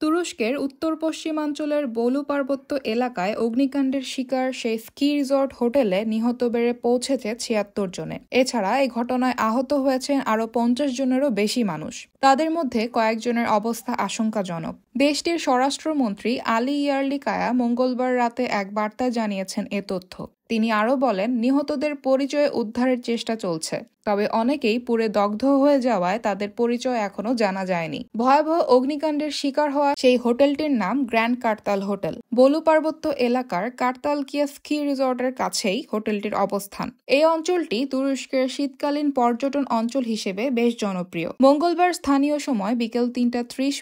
তুরস্কের উত্তর-পশ্চিমাঞ্চলের বলু পার্বত্য এলাকায় অগ্নিকাণ্ডের শিকার সেই স্কি রিসর্ট হোটেলে নিহত বেড়ে পৌঁছেছে ৭৬ জনে। এছাড়া এই ঘটনায় আহত হয়েছেন আরও ৫০ জনেরও বেশি মানুষ। তাদের মধ্যে কয়েকজনের অবস্থা আশঙ্কাজনক। দেশটির স্বরাষ্ট্রমন্ত্রী আলী ইয়ারলিকায়া মঙ্গলবার রাতে এক বার্তায় জানিয়েছেন এ তথ্য। তিনি আরও বলেন, নিহতদের পরিচয় উদ্ধারের চেষ্টা চলছে, তবে অনেকেই পুড়ে দগ্ধ হয়ে যাওয়ায় তাদের পরিচয় এখনো জানা যায়নি। ভয়াবহ অগ্নিকাণ্ডের শিকার হওয়া সেই হোটেলটির নাম গ্র্যান্ড কার্তাল হোটেল। বলু পার্বত্য এলাকার কার্তালকিয়া স্কি রিসর্টের কাছেই হোটেলটির অবস্থান। এই অঞ্চলটি তুরস্কের শীতকালীন পর্যটন অঞ্চল হিসেবে বেশ জনপ্রিয়। মঙ্গলবার স্থানীয় সময় বিকেল ৩টা ৩০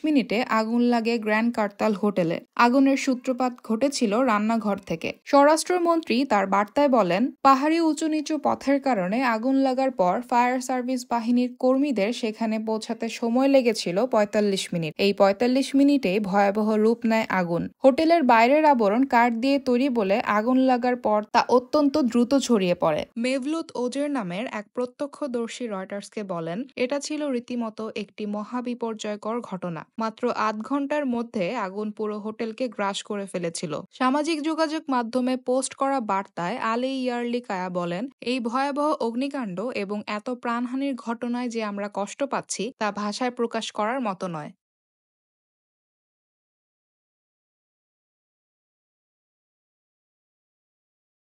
আগুন লাগে গ্র্যান্ড কার্তাল হোটেলে। আগুনের সূত্রপাত ঘটেছিল রান্নাঘর থেকে। স্বরাষ্ট্রমন্ত্রী তার বার্তায় বলেন, পাহাড়ি উঁচু নিচু পথের কারণে আগুন লাগার পর ফায়ার সার্ভিস বাহিনীর কর্মীদের সেখানে পৌঁছাতে সময় লেগেছিল ৪৫ মিনিট। এই ৪৫ মিনিটেই ভয়াবহ রূপ নেয় আগুন। হোটেলের বাইরের আবরণ কাঠ দিয়ে তৈরি বলে আগুন লাগার পর তা অত্যন্ত দ্রুত ছড়িয়ে পড়ে। মেভলুত ওজের নামের এক প্রত্যক্ষদর্শী রয়টার্সকে বলেন, এটা ছিল রীতিমতো একটি মহাবিপর্যয়কর ঘটনা। মাত্র আধ ঘন্টার মধ্যে আগুন পুরো হোটেলকে গ্রাস করে ফেলেছিল। সামাজিক যোগাযোগ মাধ্যমে পোস্ট করা বার্তায় আলী ইয়ারলিকায়া বলেন, এই ভয়াবহ অগ্নিকাণ্ড এবং এত প্রাণহানির ঘটনায় যে আমরা কষ্ট পাচ্ছি তা ভাষায় প্রকাশ করার মতো নয়।